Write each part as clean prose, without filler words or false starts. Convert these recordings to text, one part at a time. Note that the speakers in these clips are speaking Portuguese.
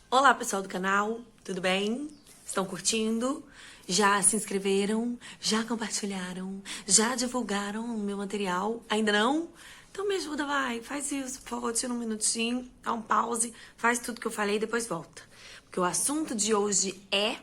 Olá, pessoal do canal, tudo bem? Estão curtindo? Já se inscreveram? Já compartilharam? Já divulgaram o meu material? Ainda não? Então me ajuda, vai, faz isso, por favor, tira um minutinho, dá um pause, faz tudo que eu falei e depois volta. Porque o assunto de hoje é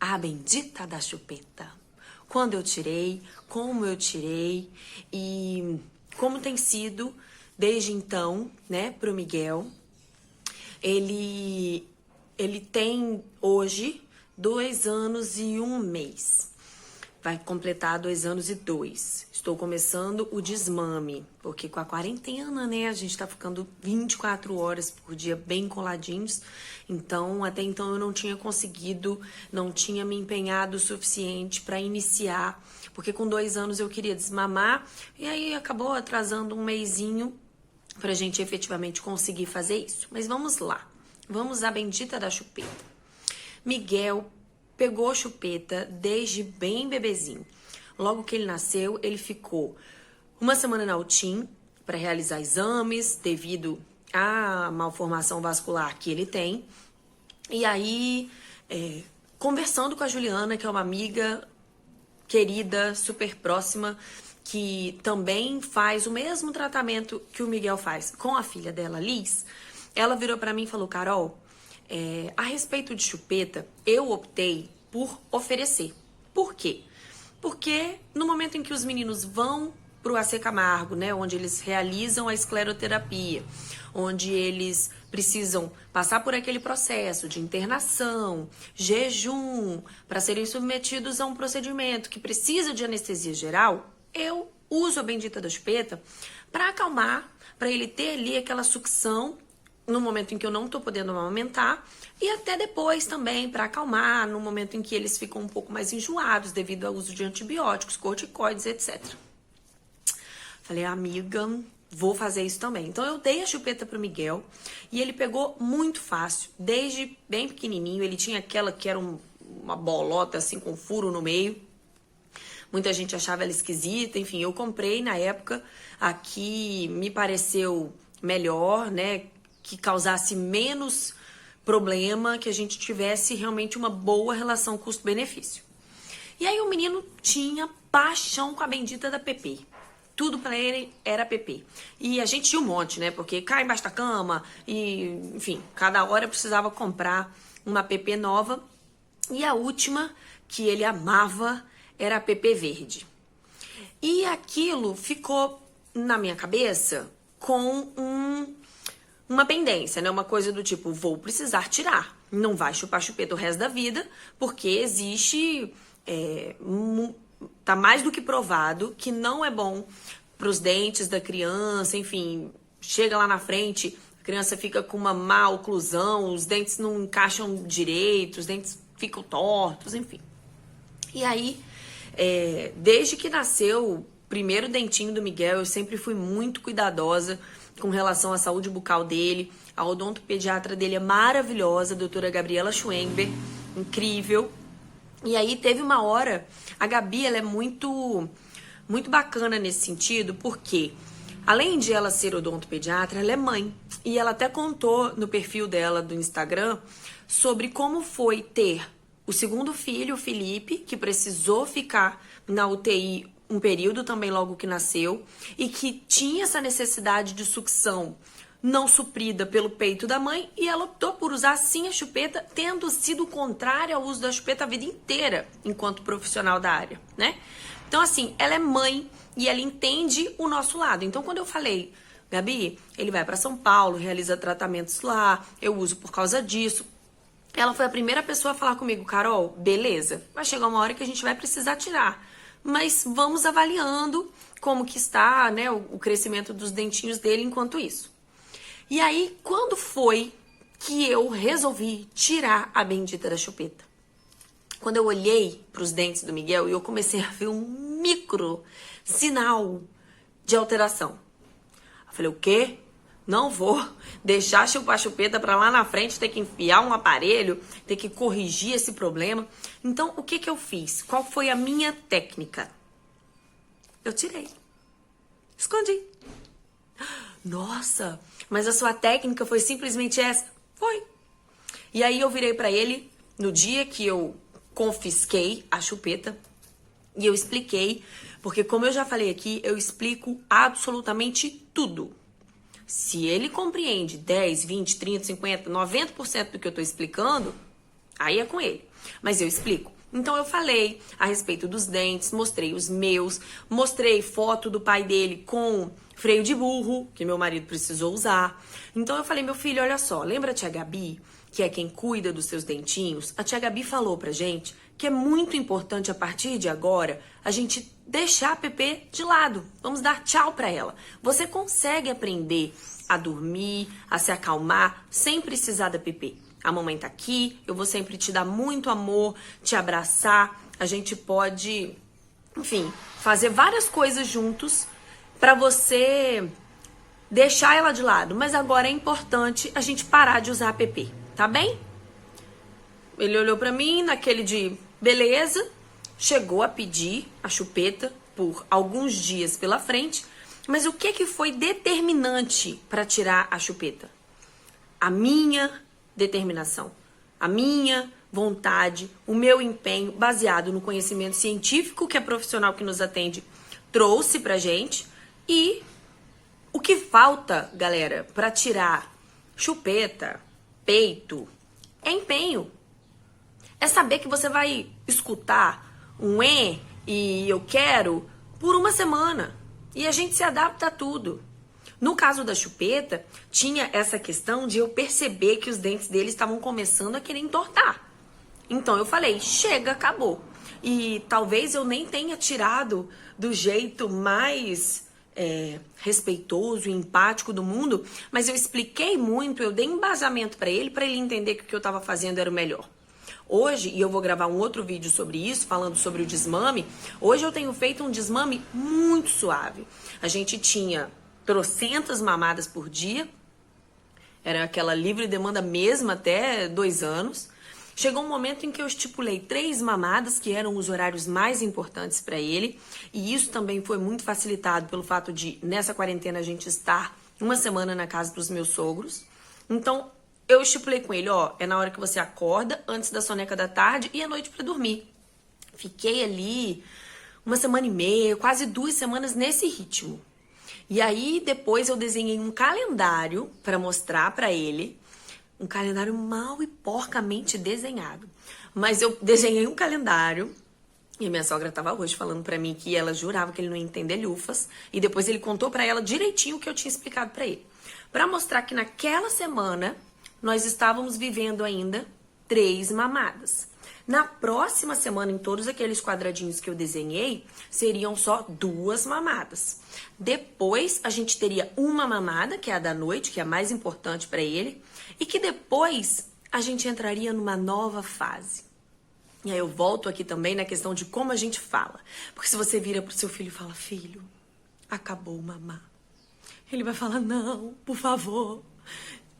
a bendita da chupeta. Quando eu tirei, como eu tirei e como tem sido desde então, né, pro Miguel. Ele tem hoje 2 anos e 1 mês. Vai completar 2 anos e 2. Estou começando o desmame, porque com a quarentena, né, a gente tá ficando 24 horas por dia bem coladinhos. Então, até então eu não tinha conseguido, não tinha me empenhado o suficiente para iniciar, porque com 2 anos eu queria desmamar e aí acabou atrasando um mesinho pra gente efetivamente conseguir fazer isso. Mas vamos lá. Vamos à bendita da chupeta. Miguel pegou chupeta desde bem bebezinho. Logo que ele nasceu, ele ficou 1 semana na UTIM para realizar exames devido à malformação vascular que ele tem. E aí, conversando com a Juliana, que é uma amiga querida, super próxima, que também faz o mesmo tratamento que o Miguel faz com a filha dela, Liz, ela virou pra mim e falou: Carol, a respeito de chupeta, eu optei por oferecer. Por quê? Porque no momento em que os meninos vão pro AC Camargo, né, onde eles realizam a escleroterapia, onde eles precisam passar por aquele processo de internação, jejum, para serem submetidos a um procedimento que precisa de anestesia geral, eu uso a bendita da chupeta para acalmar, para ele ter ali aquela sucção no momento em que eu não tô podendo amamentar e até depois também para acalmar no momento em que eles ficam um pouco mais enjoados devido ao uso de antibióticos, corticoides, etc. Falei, amiga, vou fazer isso também. Então eu dei a chupeta pro Miguel e ele pegou muito fácil. Desde bem pequenininho, ele tinha aquela que era uma bolota assim com furo no meio. Muita gente achava ela esquisita, enfim, eu comprei na época a que me pareceu melhor, né, que causasse menos problema, que a gente tivesse realmente uma boa relação custo-benefício. E aí o menino tinha paixão com a bendita da PP. Tudo pra ele era PP. E a gente tinha um monte, né? Porque cai embaixo da cama e, enfim, cada hora precisava comprar uma PP nova. E a última que ele amava era a PP verde. E aquilo ficou na minha cabeça com uma pendência, né? Uma coisa do tipo, vou precisar tirar. Não vai chupar chupeta o resto da vida, porque existe... tá mais do que provado que não é bom para os dentes da criança, enfim, chega lá na frente, a criança fica com uma má oclusão, os dentes não encaixam direito, os dentes ficam tortos, enfim. E aí, desde que nasceu o primeiro dentinho do Miguel, eu sempre fui muito cuidadosa com relação à saúde bucal dele. A odontopediatra dele é maravilhosa, a doutora Gabriela Schwember, incrível. E aí teve uma hora, a Gabi, ela é muito bacana nesse sentido, porque além de ela ser odontopediatra, ela é mãe. E ela até contou no perfil dela do Instagram sobre como foi ter o segundo filho, o Felipe, que precisou ficar na UTI um período também logo que nasceu, e que tinha essa necessidade de sucção não suprida pelo peito da mãe, e ela optou por usar sim a chupeta, tendo sido contrária ao uso da chupeta a vida inteira, enquanto profissional da área, né? Então, assim, ela é mãe e ela entende o nosso lado. Então, quando eu falei, Gabi, ele vai para São Paulo, realiza tratamentos lá, eu uso por causa disso, ela foi a primeira pessoa a falar comigo, Carol, beleza, vai chegar uma hora que a gente vai precisar tirar, mas vamos avaliando como que está, né, o crescimento dos dentinhos dele enquanto isso. E aí, quando foi que eu resolvi tirar a bendita da chupeta? Quando eu olhei para os dentes do Miguel e eu comecei a ver um micro sinal de alteração. Eu falei, o quê? Não vou deixar chupar chupeta para lá na frente ter que enfiar um aparelho, ter que corrigir esse problema. Então, o que eu fiz? Qual foi a minha técnica? Eu tirei. Escondi. Nossa, mas a sua técnica foi simplesmente essa? Foi. E aí eu virei pra ele no dia que eu confisquei a chupeta e eu expliquei, porque como eu já falei aqui, eu explico absolutamente tudo. Se ele compreende 10, 20, 30, 50, 90% do que eu tô explicando, aí é com ele. Mas eu explico. Então eu falei a respeito dos dentes, mostrei os meus, mostrei foto do pai dele com freio de burro, que meu marido precisou usar. Então eu falei, meu filho, olha só, lembra a tia Gabi, que é quem cuida dos seus dentinhos? A tia Gabi falou pra gente que é muito importante a partir de agora a gente deixar a Pepe de lado. Vamos dar tchau pra ela. Você consegue aprender a dormir, a se acalmar, sem precisar da Pepe. A mamãe tá aqui, eu vou sempre te dar muito amor, te abraçar. A gente pode, enfim, fazer várias coisas juntos pra você deixar ela de lado. Mas agora é importante a gente parar de usar a Pepe, tá bem? Ele olhou pra mim naquele de beleza, chegou a pedir a chupeta por alguns dias pela frente. Mas o que foi determinante para tirar a chupeta? A minha determinação, a minha vontade, o meu empenho baseado no conhecimento científico que a profissional que nos atende trouxe pra gente. E o que falta, galera, para tirar chupeta, peito, é empenho. É saber que você vai escutar um e eu quero por uma semana. E a gente se adapta a tudo. No caso da chupeta, tinha essa questão de eu perceber que os dentes dele estavam começando a querer entortar. Então eu falei, chega, acabou. E talvez eu nem tenha tirado do jeito mais respeitoso e empático do mundo, mas eu expliquei muito, eu dei embasamento para ele entender que o que eu estava fazendo era o melhor. Hoje, e eu vou gravar um outro vídeo sobre isso, falando sobre o desmame, hoje eu tenho feito um desmame muito suave. A gente tinha trocentas mamadas por dia, era aquela livre demanda mesmo até 2 anos. Chegou um momento em que eu estipulei 3 mamadas, que eram os horários mais importantes para ele, e isso também foi muito facilitado pelo fato de, nessa quarentena, a gente estar uma semana na casa dos meus sogros. Então, eu estipulei com ele, ó, é na hora que você acorda, antes da soneca da tarde e à noite para dormir. Fiquei ali 1 semana e meia, quase 2 semanas nesse ritmo. E aí, depois eu desenhei um calendário para mostrar para ele, um calendário mal e porcamente desenhado. Mas eu desenhei um calendário, e minha sogra tava hoje falando para mim que ela jurava que ele não ia entender lufas, e depois ele contou para ela direitinho o que eu tinha explicado para ele. Para mostrar que naquela semana nós estávamos vivendo ainda 3 mamadas. Na próxima semana, em todos aqueles quadradinhos que eu desenhei, seriam só 2 mamadas. Depois, a gente teria uma mamada, que é a da noite, que é a mais importante para ele, e que depois a gente entraria numa nova fase. E aí eu volto aqui também na questão de como a gente fala. Porque se você vira pro seu filho e fala, filho, acabou o mamar. Ele vai falar, não, por favor.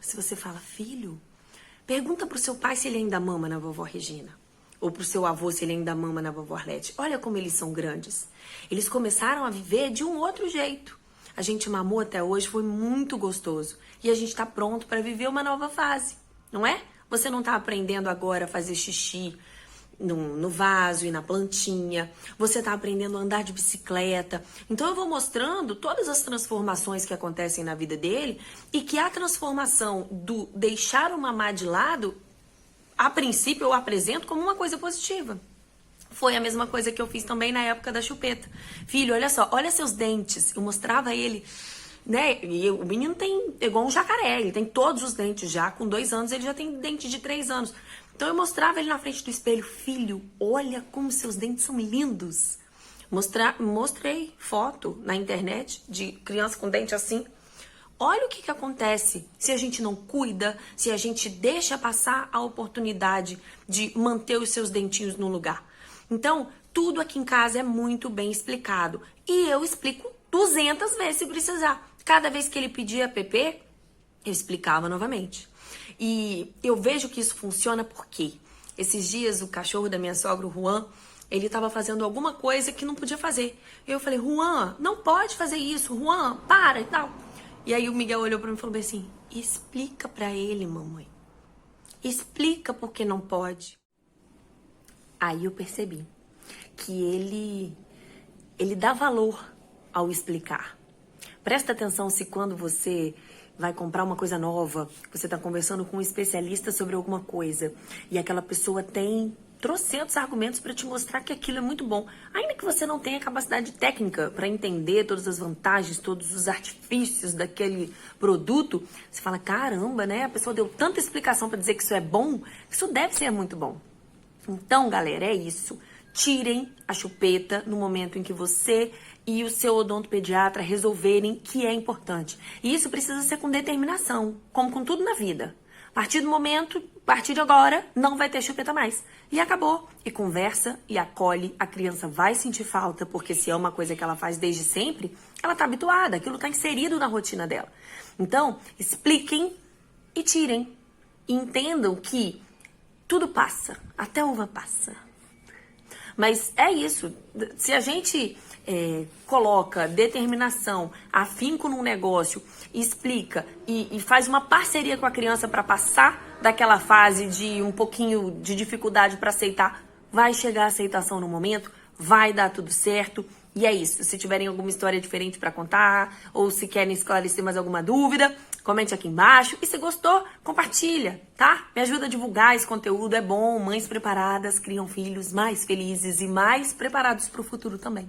Se você fala, filho, pergunta pro seu pai se ele ainda mama na vovó Regina. Ou pro seu avô se ele ainda mama na vovó Arlete. Olha como eles são grandes. Eles começaram a viver de um outro jeito. A gente mamou até hoje, foi muito gostoso. E a gente tá pronto para viver uma nova fase, não é? Você não tá aprendendo agora a fazer xixi no vaso e na plantinha. Você tá aprendendo a andar de bicicleta. Então eu vou mostrando todas as transformações que acontecem na vida dele e que a transformação do deixar o mamar de lado, a princípio eu apresento como uma coisa positiva. Foi a mesma coisa que eu fiz também na época da chupeta. Filho, olha só, olha seus dentes. Eu mostrava ele, né? E o menino tem igual um jacaré, ele tem todos os dentes já. Com 2 anos ele já tem dente de 3 anos. Então eu mostrava ele na frente do espelho. Filho, olha como seus dentes são lindos. Mostrei foto na internet de criança com dente assim. Olha o que acontece se a gente não cuida, se a gente deixa passar a oportunidade de manter os seus dentinhos no lugar. Então, tudo aqui em casa é muito bem explicado. E eu explico 200 vezes se precisar. Cada vez que ele pedia PP, eu explicava novamente. E eu vejo que isso funciona porque esses dias o cachorro da minha sogra, o Juan, ele estava fazendo alguma coisa que não podia fazer. Eu falei, Juan, não pode fazer isso. Juan, para e tal. E aí o Miguel olhou pra mim e falou assim, explica pra ele, mamãe. Explica por que não pode. Aí eu percebi que ele dá valor ao explicar. Presta atenção se quando você vai comprar uma coisa nova, você está conversando com um especialista sobre alguma coisa e aquela pessoa tem trocentos argumentos para te mostrar que aquilo é muito bom. Ainda que você não tenha capacidade técnica para entender todas as vantagens, todos os artifícios daquele produto, você fala, caramba, né? A pessoa deu tanta explicação para dizer que isso é bom, que isso deve ser muito bom. Então, galera, é isso. Tirem a chupeta no momento em que você e o seu odontopediatra resolverem que é importante. E isso precisa ser com determinação, como com tudo na vida. A partir do momento, a partir de agora, não vai ter chupeta mais. E acabou. E conversa e acolhe. A criança vai sentir falta, porque se é uma coisa que ela faz desde sempre, ela está habituada, aquilo está inserido na rotina dela. Então, expliquem e tirem. E entendam que tudo passa, até a uva passa. Mas é isso. Se a gente coloca determinação, afinco num negócio, explica e faz uma parceria com a criança para passar daquela fase de um pouquinho de dificuldade para aceitar, vai chegar a aceitação no momento, vai dar tudo certo. E é isso. Se tiverem alguma história diferente para contar, ou se querem esclarecer mais alguma dúvida, comente aqui embaixo. E se gostou, compartilha, tá? Me ajuda a divulgar esse conteúdo, é bom. Mães preparadas criam filhos mais felizes e mais preparados para o futuro também.